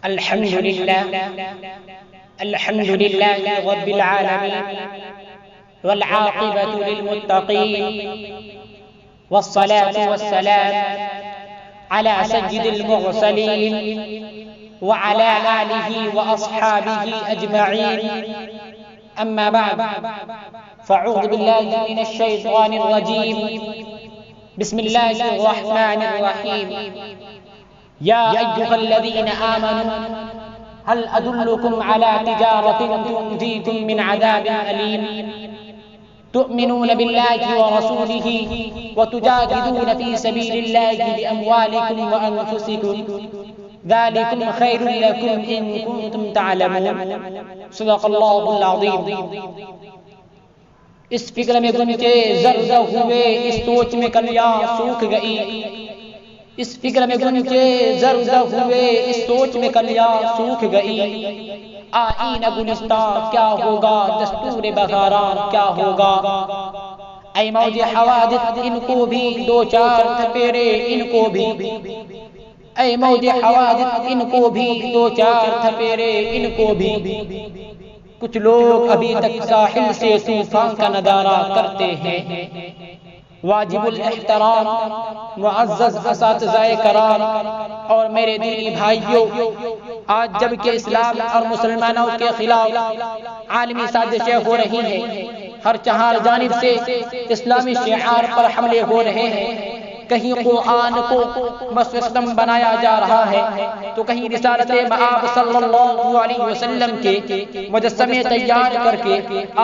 الحمد لله الحمد لله رب العالمين والعاقبة للمتقين والصلاة والسلام على سيد المرسلين وعلى آله وأصحابه أجمعين أما بعد فأعوذ بالله من الشيطان الرجيم بسم الله الرحمن الرحيم يا أيها الذين آمنوا هل أدلكم على تجارة تنجيكم من عذاب أليم تؤمنون بالله ورسوله وتجاهدون في سبيل الله بأموالكم وأنفسكم ذلكم خير لكم إن كنتم تعلمون صدق الله العظيم۔ اس فکر میں گم کے زرد ہوئے، اس سوچ میں کلیاں سوکھ گئی، اس فکر میں گم کے زرد ہوئے، اس سوچ میں کلیاں سوکھ گئی۔ آئینہ گلستہ کیا ہوگا، دستور بہاران کیا ہوگا۔ اے موج حوادث ان کو بھی دو چار تھپیڑے، ان کو بھی اے موج حوادث ان کو بھی دو چار تھپیڑے، ان کو بھی۔ کچھ لوگ ابھی تک ساحل سے طوفان کا نظارہ کرتے ہیں۔ واجب الاحترام معزز اساتذہ کرام اور میرے دینی بھائیوں، آج جب کہ اسلام اور مسلمانوں کے خلاف عالمی سازشیں ہو رہی ہیں، ہر چہار جانب سے اسلامی شعار پر حملے ہو رہے ہیں، کہیں قرآن کو مستم بنایا جا رہا ہے تو کہیں رسالت مآب صلی اللہ علیہ وسلم کے مجسمے تیار کر کے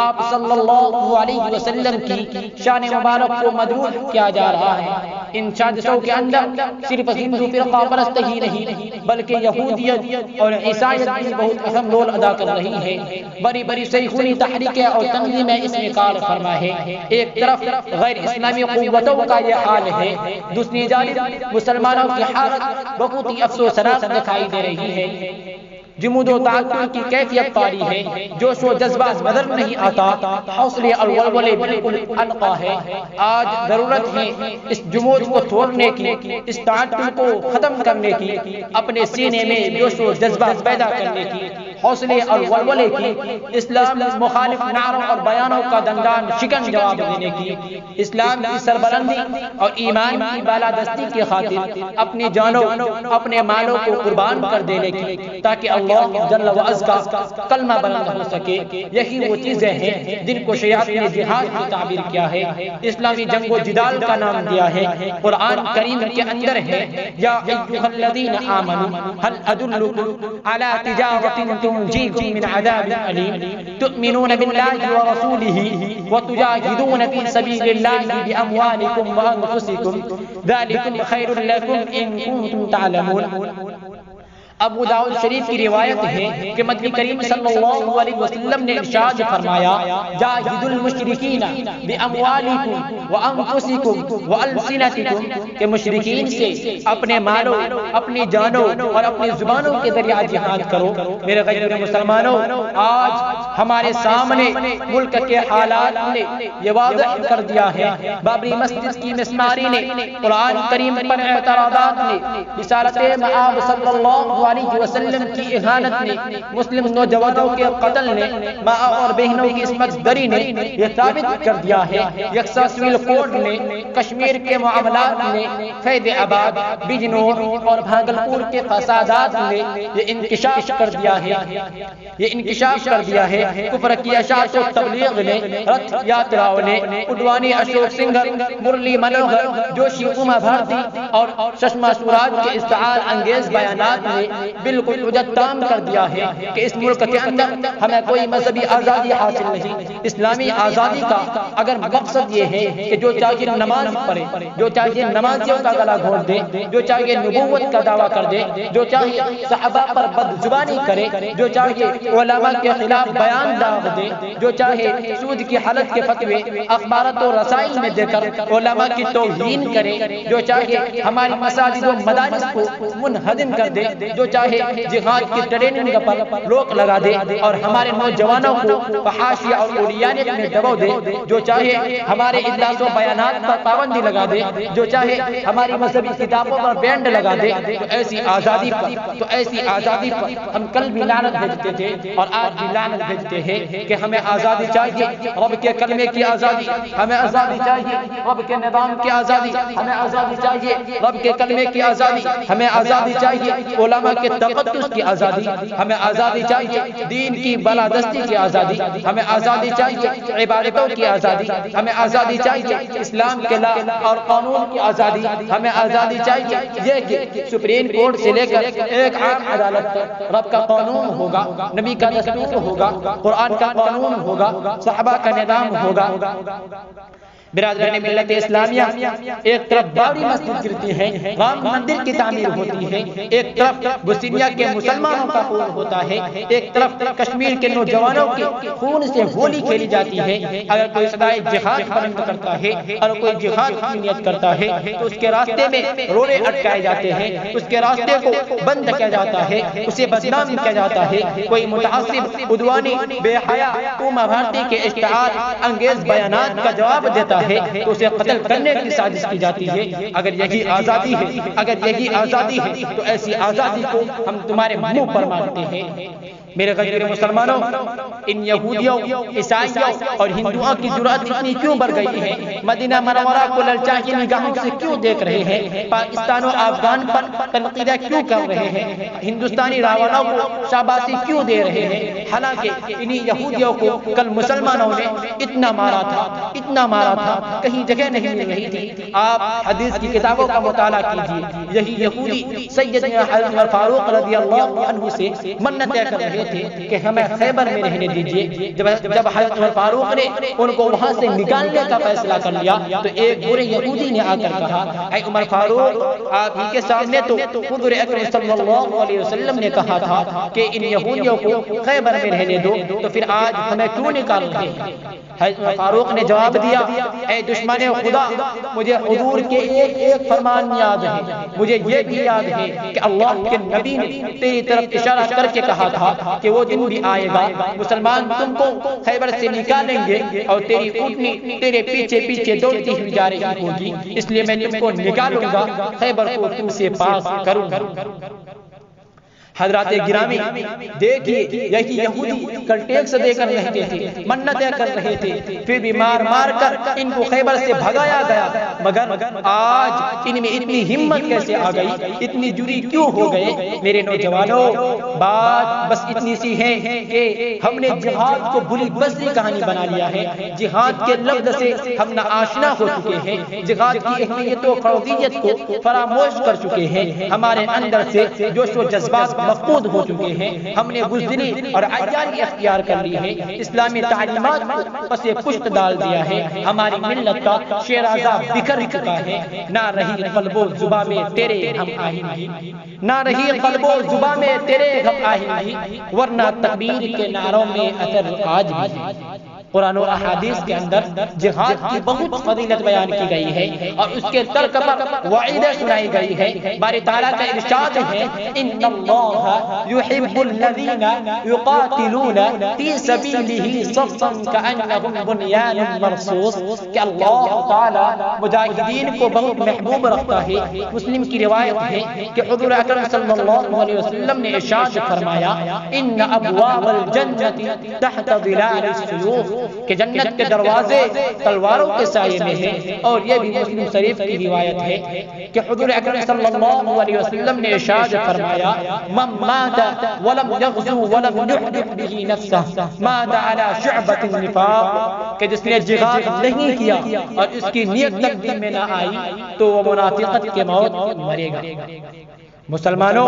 آپ صلی اللہ علیہ وسلم کی شان مبارک کو مدروح کیا جا رہا ہے۔ ان سازشوں کے اندر صرف ہندو فرقہ پرست ہی نہیں بلکہ یہودیت اور عیسائیت بھی بہت اہم رول ادا کر رہی ہے۔ بڑی بڑی سیخونی تحریکیں اور تنظیمیں اس میں کار فرما ہے۔ ایک طرف غیر اسلامی قوتوں کا یہ حال ہے، دوسری جانب مسلمانوں کی حالت بہت ہی افسوسناک دکھائی دے رہی ہے۔ جمود و تعطل کی کیفیت طاری ہے، جوش و جذبہ نظر نہیں آتا، حوصلے اور ولولے بالکل القا ہے۔ آج ضرورت ہے اس جمود کو توڑنے کی، اس تعطل کو ختم کرنے کی، اپنے سینے میں جوش و جذبہ پیدا کرنے کی، حوصلے اور ولولے کی، اسلام مخالف نعروں اور بیانوں کا دندان شکن جواب دینے کی، اسلام کی سربلندی اور ایمان کی بالادستی کی خاطر اپنی جانوں اپنے مالوں کو قربان کر دینے کی، تاکہ اللہ جل و عز کا کلمہ بلند ہو سکے۔ یہی وہ چیزیں ہیں جن کو شیعہ نے جہاد کی تعبیر کیا ہے، اسلامی جنگ و جدال کا نام دیا ہے۔ قرآن کریم کے اندر ہے یا ایھا الذین آمنوا هل ادلکم علی تجارۃ تنجیکم من عذاب علیم تؤمنون باللہ ورسولہ وتجاہدون فی سبیل اللہ باموالکم وانفسکم ذلکم خیر لکم ان کنتم تعلمون۔ ابو داؤد شریف کی روایت ہے کہ مدنی کریم صلی اللہ علیہ وسلم نے ارشاد فرمایا، جاہدوا المشرکین باموالکم وانفسکم والسنتکم، کہ مشرکین سے اپنے مالوں، اپنی جانوں اور اپنی زبانوں کے ذریعہ جہاد کرو۔ میرے غیر مسلمانوں، آج ہمارے سامنے ملک کے حالات نے یہ واضح کر دیا ہے۔ بابری مسجد کی مسماری نے، قرآن کریم پر اعتراضات نے، رسالت مآب صلی اللہ علیہ وسلم کی اہانت نے، مسلم نوجوانوں کے قتل نے، ماں اور بہنوں کی عصمت دری نے یہ ثابت کر دیا ہے۔ یکساں سول کوڈ نے، کشمیر کے معاملات نے، فیض آباد، بجنور اور بھاگلپور کے فسادات نے یہ انکشاف کر دیا ہے، یہ انکشاف کر دیا ہے۔ کفر کی اشاعت و تبلیغ نے، رتھ یاتراؤں نے، اڈوانی اشوک سنگر، مرلی منوہر جوشی، اما بھارتی اور سشما سوراج کے استعار انگیز بیانات نے بالکل حجت تام کر دیا ہے کہ اس ملک کے اندر ہمیں کوئی مذہبی آزادی حاصل نہیں۔ اسلامی آزادی کا اگر مقصد یہ ہے کہ جو چاہے نماز پڑھے، جو چاہے نمازیوں کا گلا گھونٹ دے، جو چاہے نبوت کا دعویٰ کر دے، جو چاہے صحابہ پر بد زبانی کرے، جو چاہے علماء کے خلاف بیان بیان داغ دے، جو چاہے سود کی حالت کے فتوے اخبارات و رسائل میں دے کر علماء کی توہین کرے، جو چاہے ہماری مساجد و مدارس کو منہدم کر دے، جو چاہے جہاد کی ٹریننگ پر روک لگا دے اور ہمارے نوجوانوں کو فحاشیہ اور اولیانیت میں دبو دے، جو چاہے ہمارے اجلاس و بیانات پر پابندی لگا دے، جو چاہے ہماری مذہبی کتابوں پر بینڈ لگا دے، تو ایسی آزادی پر ہم کل بھی لعنت بھیجتے تھے اور آج بھی لعنت بھیجتے ہیں کہ ہمیں آزادی چاہیے، رب کے کلمے کی آزادی، ہمیں آزادی چاہیے، رب کے نظام کی آزادی، ہمیں آزادی چاہیے، رب کے کلمے کی آزادی، ہمیں آزادی چاہیے، علماء کے تقدس کی آزادی، ہمیں آزادی چاہیے، دین کی بالادستی کی آزادی، ہمیں آزادی چاہیے، عبادتوں کی آزادی، ہمیں آزادی چاہیے، اسلام کے لا اور قانون کی آزادی، ہمیں آزادی چاہیے، یہ کہ سپریم کورٹ سے لے کر ایک عام عدالت تک رب کا قانون ہوگا، نبی کا دستور ہوگا، قرآن کا قانون ہوگا، صحابہ کا نظام ہوگا۔ برادران ملت اسلامیہ، ایک طرف بڑی مسجد گرتی ہے، رام مندر کی تعمیر ہوتی ہے، ایک طرف بوسنیا کے مسلمانوں کا خون ہوتا ہے، ایک طرف کشمیر کے نوجوانوں کے خون سے ہولی کھیلی جاتی ہے۔ اگر کوئی صدائے جہاد بلند کرتا ہے اور کوئی جہاد کی نیت کرتا ہے تو اس کے راستے میں روڑے اٹکائے جاتے ہیں، اس کے راستے کو بند کیا جاتا ہے، اسے بدنام کیا جاتا ہے۔ کوئی متعصب عدوانی بے حیا اوما بھارتی کے اشتعال انگیز بیانات کا جواب دیتا ہے تو اسے قتل کرنے کی سازش کی جاتی ہے۔ اگر یہی آزادی ہے تو ایسی آزادی کو ہم تمہارے منہ پر مانتے ہیں۔ میرے غیر مسلمانوں، ان یہودیوں، عیسائیوں اور ہندوؤں کی جرأت اتنی کیوں بڑھ گئی ہے؟ مدینہ منورہ کو للچائی نگاہوں سے کیوں دیکھ رہے ہیں؟ پاکستان و افغان پر تنقیدہ کیوں کر رہے ہیں؟ ہندوستانی راولوں کو شاباشی کیوں دے رہے ہیں؟ حالانکہ انہی یہودیوں کو کل مسلمانوں نے اتنا مارا تھا، کہیں جگہ نہیں مل رہی تھی۔ آپ حدیث کی کتابوں کا مطالعہ کیجیے، یہی یہودی سیدنا حضرت عمر فاروق رضی اللہ عنہ سے منتیں کر رہے تھے کہ ہمیں خیبر میں رہنے دیجیے۔ جب حضرت عمر فاروق نے ان کو وہاں سے نکالنے کا فیصلہ کر لیا تو ایک برے یہودی نے آ کر کہا، اے عمر فاروق، آپ ہی کے سامنے تو حضور اکرم صلی اللہ علیہ وسلم نے کہا تھا کہ ان یہودیوں کو خیبر میں رہنے دو، تو پھر آج ہمیں کیوں نکال رہے ہیں؟ حضرت فاروق نے جواب دیا، اے دشمن خدا، مجھے حضور کے ایک فرمان یاد ہے، مجھے یہ بھی یاد ہے کہ اللہ کے نبی نے تیری طرف اشارہ کر کے کہا تھا کہ وہ دن بھی آئے گا مسلمان تم کو خیبر سے نکالیں گے اور تیری اونٹنی تیرے پیچھے پیچھے دوڑتی ہوئی جا رہی ہوگی، اس لیے میں تم کو نکالوں گا، خیبر کو تم سے پاس کروں گا۔ حضرات گرامی، دیکھیے یہی یہودی کل ٹیکس دے کر رہتے تھے، منتیں کر رہے تھے، پھر بھی مار مار کر ان کو خیبر سے بھگایا گیا، مگر آج ان میں اتنی ہمت کیسے آ گئی، اتنی جری کیوں ہو گئے؟ میرے نوجوانوں، بات بس اتنی سی ہے کہ ہم نے جہاد کو بری بسری کہانی بنا لیا ہے، جہاد کے لفظ سے ہم ناآشنا ہو چکے ہیں، جہاد کی اہمیت و فرضیت کو فراموش کر چکے ہیں، ہمارے اندر سے جوش و جذبات مفقود ہو چکے ہیں، ہم نے بزدلی اور عیاری اختیار کر لی ہے، اسلامی تعلیمات کو پس پشت ڈال دیا ہے، ہماری ملت کا شیرازہ بکھر چکا ہے، نہ رہی قلب و زباں میں تیرے ہم آہنگی، نہ رہی قلب و زباں میں تیرے ہم آہنگی، ورنہ تکبیر کے نعروں میں اثر آج بھی۔ قرآن و احادیث کے اندر جہاد کی بہت فضیلت بیان کی گئی ہے اور اس کے ترک پر وعیدیں سنائی گئی ہے۔ باری تعالیٰ کا ارشاد ہے، ان اللہ یحب الذین یقاتلون فی سبیلہ صفا کأنہم بنیان مرصوص، کہ اللہ تعالیٰ مجاہدین کو بہت محبوب رکھتا ہے۔ مسلم کی روایت ہے کہ حضور اکرم صلی اللہ علیہ وسلم نے ارشاد فرمایا، ان ابواب الجنت تحت ظلال السیوف، کہ جنت کے دروازے تلواروں کے سائے میں ہیں۔ اور یہ بھی مسلم شریف کی روایت ہے کہ حضور اکرم صلی اللہ علیہ وسلم نے ارشاد فرمایا، من مات ولم یغزو ولم یحدث به نفسه مات على شعبۃ النفاق، کہ جس نے جہاد نہیں کیا اور اس کی نیت تک دل میں نہ آئی تو وہ منافقت کے موت مرے گا۔ مسلمانوں،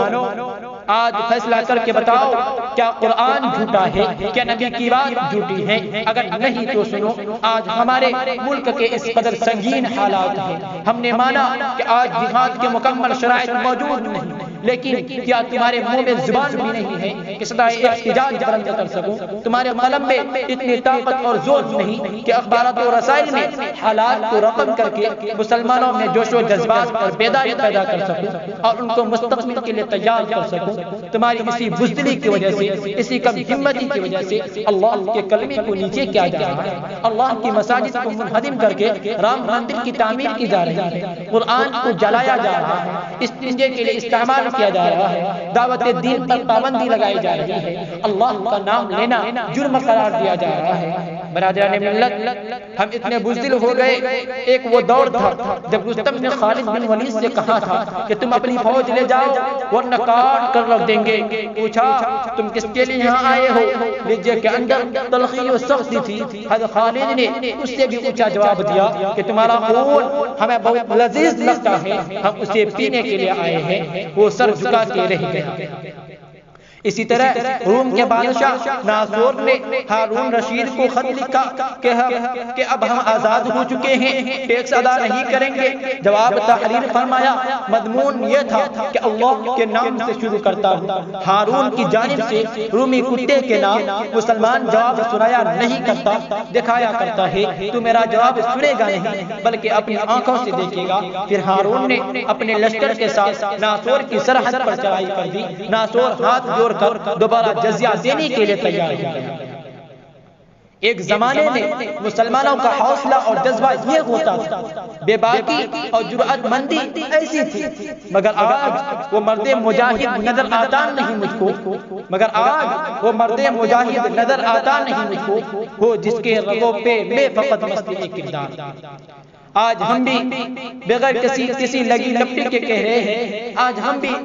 آج فیصلہ کر کے بتاؤ، کیا قرآن جھوٹا ہے؟ کیا نبی کی بات جھوٹی ہے؟ اگر نہیں تو سنو، آج ہمارے ملک کے اس قدر سنگین حالات ہیں، ہم نے مانا کہ آج جہاد کے مکمل شرائط موجود نہیں، لیکن کیا تمہارے منہ میں زبان بھی نہیں ہے کہ صدائے احتجاج بلند کر سکو؟ تمہارے قلم میں اتنی طاقت اور زور نہیں کہ اخبارات و رسائل میں حالات کو رقم کر کے مسلمانوں میں جوش و جذبات اور بیداری پیدا کر سکو اور ان کو مستقبل کے لیے تیار کر سکو؟ تمہاری اسی بزدلی کی وجہ سے، اسی کم ہمتی کی وجہ سے اللہ کے کلمے کو نیچے کیا جا رہا ہے، اللہ کی مساجد کو منہدم کر کے رام مندر کی تعمیر کی جا رہی ہے، قرآن کو جلایا جا رہا ہے، استنجے کے لیے استعمال کیا جا رہا ہے، دعوت دین پر پابندی لگائی جا رہی ہے، اللہ کا نام لینا جرم قرار دیا جا رہا ہے۔ برادران ملت، ہم اتنے بزدل ہو گئے، ایک وہ دور تھا جب رستم نے خالد بن ولید سے کہا تھا کہ تم اپنی فوج لے جاؤ ورنہ کاٹ کر رکھ دیں گے۔ پوچھا تم کس کے لیے یہاں آئے ہو؟ لہجے کے اندر تلخی و سختی تھی۔ حضرت خالد نے اس سے بھی اونچا جواب دیا کہ تمہارا خون ہمیں بہت لذیذ لگتا ہے، ہم اسے پینے کے لیے آئے ہیں۔ وہ سر جھکا کے رہ گیا۔ اسی طرح روم کے بادشاہ ناصور نے ہارون رشید کو خط لکھا کہ اب ہم آزاد ہو چکے ہیں، ٹیکس ادا نہیں کریں گے۔ جواب تحریر فرمایا، مضمون یہ تھا کہ اللہ کے نام سے شروع کرتا ہوں۔ ہارون کی جانب سے رومی کتے کے نام مسلمان جواب سنایا نہیں کرتا، دکھایا کرتا ہے تو میرا جواب سنے گا نہیں بلکہ اپنی آنکھوں سے دیکھے گا۔ پھر ہارون نے اپنے لشکر کے ساتھ ناصور کی سرحد پر چڑھائی کر دی۔ ناصور ہاتھ جوڑ کر دوبارہ جزیہ دینے کے لیے تیار ہو گیا۔ ایک زمانے میں مسلمانوں کا حوصلہ اور جذبہ یہ ہوتا تھا، بے باکی اور جرأت مندی ایسی تھی، مگر آج وہ مرد مجاہد نظر آتا نہیں مجھ کو، مگر آج وہ مرد مجاہد نظر آتا نہیں مجھ کو، ہو جس کے رگوں پہ میں فقط مستی کردار۔ آج ہم بھی بغیر کسی لگی لپٹی کے کہہ رہے ہیں، آج ہم بھی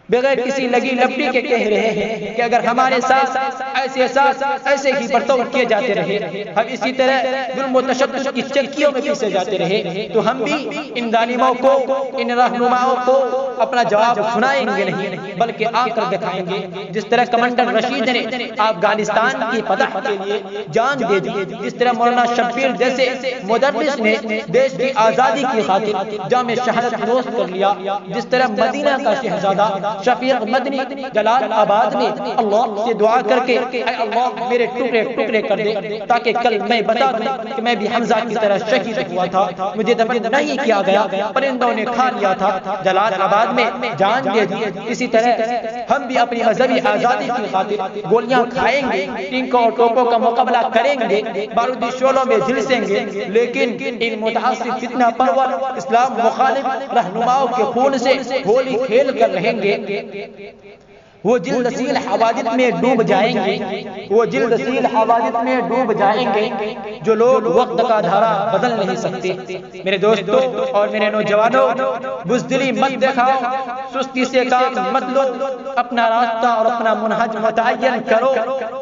بغیر کسی لگی لپٹی کے کہہ رہے ہیں کہ اگر ہمارے ساتھ ایسے ہی برتاؤ کیے جاتے رہے، ہم اسی طرح ظلم و تشدد کی چکیوں میں پیسے جاتے رہے تو ہم بھی ان ظالموں کو، ان رہنماؤں کو اپنا جواب سنائیں گے نہیں بلکہ آ کر دکھائیں گے۔ جس طرح کمانڈر رشید نے افغانستان کی فتح کے لیے جان دے دی، جس طرح مولانا شبیر جیسے مدرس نے دیش کی آزادی کی خاطر جام شہادت نوش کر لیا، جس طرح مدینہ کا شہزادہ شفیق مدنی جلال آباد میں اللہ سے دعا کر کے اے اللہ میرے ٹکڑے ٹکڑے کر دے تاکہ کل میں بتا دوں کہ میں بھی حمزہ کی طرح شہید ہوا تھا، مجھے دفن نہیں کیا گیا، پرندوں نے کھا لیا تھا، جلال آباد میں جان دے دی۔ اسی طرح ہم بھی اپنی مذہبی آزادی کی خاطر گولیاں کھائیں گے، ٹینکوں اور ٹوپوں کا مقابلہ کریں گے، بارودی شعلوں میں جھلسیں گے، لیکن ان متعصب فتنہ پرور اسلام مخالف رہنماؤں کے خون سے ہولی کھیل کر رہیں گے۔ وہ جلد ذیل حوادث میں ڈوب جائیں گے، وہ جلد ذیل حوادث میں ڈوب جائیں گے جو لوگ وقت کا دھارا بدل نہیں سکتے۔ میرے دوستوں اور میرے نوجوانوں، بزدلی مت دکھاؤ، سستی سے کام مت لو، اپنا راستہ اور اپنا منہج متعین کرو۔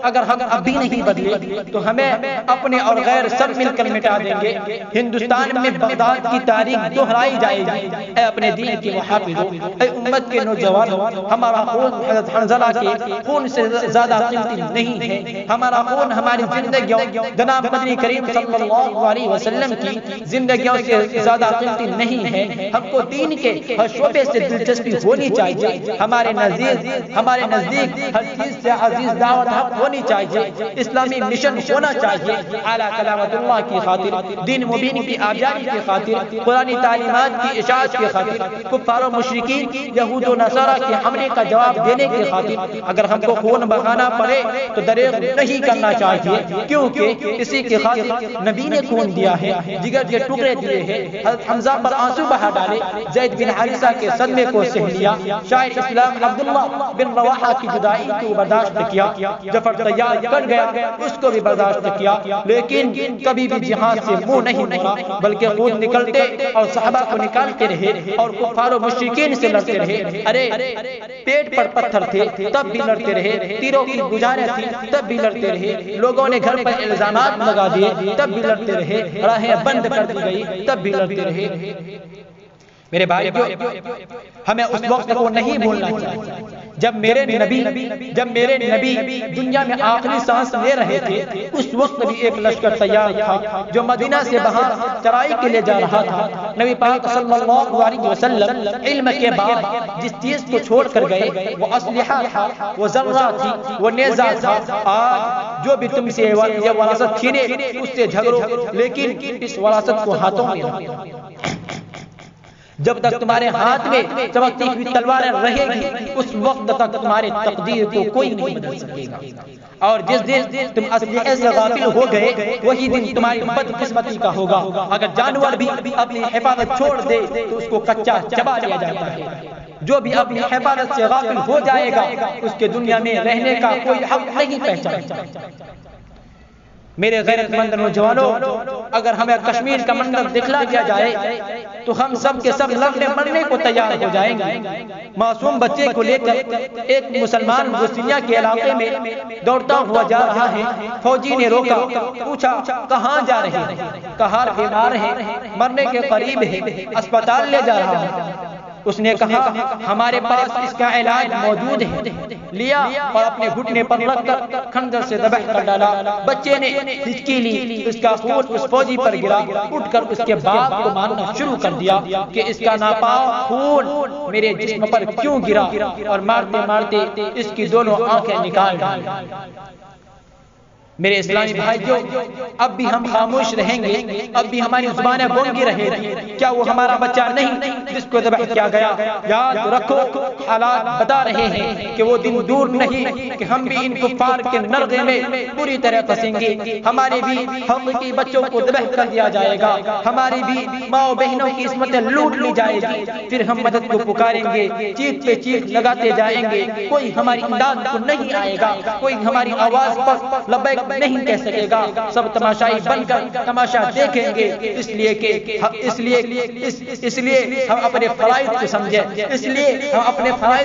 اگر ہم اب بھی نہیں بدلے تو ہمیں اپنے اور غیر سب مل کر مٹا دیں گے۔ ہندوستان میں بغداد کی تاریخ دہرائی جائے گی۔ اے اپنے دین کے محافظوں، اے امت کے نوجوانوں، ہمارا خون حضرت حنظلہ کے خون سے زیادہ قیمتی نہیں ہے۔ ہمارا خون ہماری زندگیوں، جناب مدنی کریم صلی اللہ علیہ وسلم کی زندگیوں سے زیادہ قیمتی نہیں ہے۔ ہم کو دین کے ہر شعبے سے دلچسپی ہونی چاہیے۔ ہمارے نزدیک ہر چیز سے عزیز دعوت حق ہونی چاہیے، اسلامی مشن ہونا چاہیے، اعلیٰ کلامت اللہ کی خاطر، دین مبین کی آبیاری کی خاطر، قرآنی تعلیمات کی اشاعت کی خاطر، کفار و مشرکین یہود و نصارہ کے حملے کا جواب دینے کی خاطر اگر ہم کو خون بہانا پڑے تو دریغ نہیں کرنا چاہیے، کیونکہ اسی کی خاطر نبی نے خون دیا ہے، جگر کے ٹکڑے دیے ہیں، حضرت حمزہ پر آنسو بہا ڈالے، زید بن حارثہ کے صدمے کو سہ لیا، شاعر اسلام عبداللہ بن رواحہ کی جدائی کو برداشت کیا، جعفر طیار کٹ گیا اس کو بھی برداشت کیا، لیکن کبھی بھی جہاد سے منہ نہیں موڑا بلکہ خون نکلتے اور صحابہ کو نکالتے رہے اور کفار و مشرکین سے لڑتے رہے۔ ارے پیٹ پر پتھر تھے تب بھی لڑتے رہے، تیروں کی گزاریں تھی تب بھی لڑتے رہے، لوگوں نے گھر پر الزامات لگا دیے تب بھی لڑتے رہے، راہیں بند کر دی گئی تب بھی لڑتے رہے۔ میرے بھائیو، ہمیں اس وقت کو نہیں بھولنا چاہیے جب میرے نبی دنیا میں آخری سانس لے رہے تھے اس وقت بھی ایک لشکر تیار تھا جو مدینہ سے باہر چرائی کے لیے جا رہا تھا۔ نبی پاک صلی اللہ علیہ وسلم علم کے بعد جس چیز کو چھوڑ کر گئے وہ اسلحہ تھا، وہ ذرہ تھی، وہ نیزہ تھا۔ آج جو بھی تم سے یہ وراثت چھینے اس سے جھگڑو، لیکن اس وراثت کو ہاتھوں میں رکھو۔ جب تک تمہارے ہاتھ میں چمکتی ہوئی تلواریں رہے گی اس وقت تک تمہاری تقدیر کو کوئی نہیں بدل سکے گا، اور جس دن تم اسلحے سے غافل ہو گئے وہی دن تمہاری بدقسمتی کا ہوگا۔ اگر جانور بھی اپنی حفاظت چھوڑ دے تو اس کو کچا چبا لیا جاتا ہے، جو بھی اپنی حفاظت سے غافل ہو جائے گا اس کے دنیا میں رہنے کا کوئی حق نہیں پہچانا۔ میرے غیرت مند نوجوانوں، اگر ہمیں کشمیر کا منظر دکھلا دیا جائے تو ہم سب کے سب لڑنے مرنے کو تیار ہو جائیں گے۔ معصوم بچے کو لے کر ایک مسلمان بوسنیا کے علاقے میں دوڑتا ہوا جا رہا ہے۔ فوجی نے روکا، پوچھا کہاں جا رہے ہیں؟ کہا بیمار ہے، مرنے کے قریب ہے، اسپتال لے جا رہا ہے۔ اس نے کہا ہمارے پاس اس کا علاج موجود ہے۔ لیا اور اپنے گھٹنے پر رکھ کر خنجر سے ذبح کر ڈالا۔ بچے نے ہچکی لی، اس کا خون اس فوجی پر گرا۔ اٹھ کر اس کے باپ کو مارنا شروع کر دیا کہ اس کا ناپاک خون میرے جسم پر کیوں گرا، اور مارتے مارتے اس کی دونوں آنکھیں نکال ڈالی۔ میرے اسلامی بھائیوں، اب بھی ہم خاموش رہیں گے، اب بھی ہماری زبانیں گونگی رہے گی؟ کیا وہ ہمارا بچہ نہیں جس کو ذبح کیا گیا؟ یاد رکھو حالات بتا رہے ہیں کہ وہ دن دور نہیں کہ ہم بھی ان کفار کے نرغے میں پوری طرح پھنسیں گے۔ ہمارے بھی حقیقی بچوں کو ذبح کر دیا جائے گا، ہماری بھی ماں و بہنوں کی عصمتیں لوٹ لی جائے گی۔ پھر ہم مدد کو پکاریں گے، چیخ پہ چیخ لگاتے جائیں گے، کوئی ہماری امداد کو نہیں آئے گا، کوئی ہماری آواز پر لبیک نہیں کہہ سکے گا۔ سب تماشائی بن کر تماشا دیکھیں گے، اس لیے ہم اپنے فرائض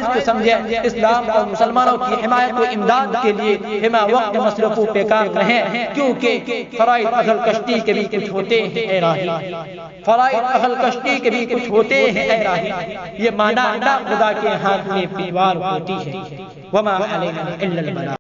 کو سمجھیں، اسلام اور مسلمانوں کی حمایت و امداد کے لیے ہمہ وقت مصروف و پیکار رہیں، کیونکہ فرائض اہل کشتی کے بھی کچھ ہوتے ہیں اے راہی، فرائض اہل کشتی کے بھی کچھ ہوتے ہیں اے راہی۔ یہ مانا نہ خدا کے ہاتھ میں تلوار ہوتی ہے، وما علینا الا البلاغ۔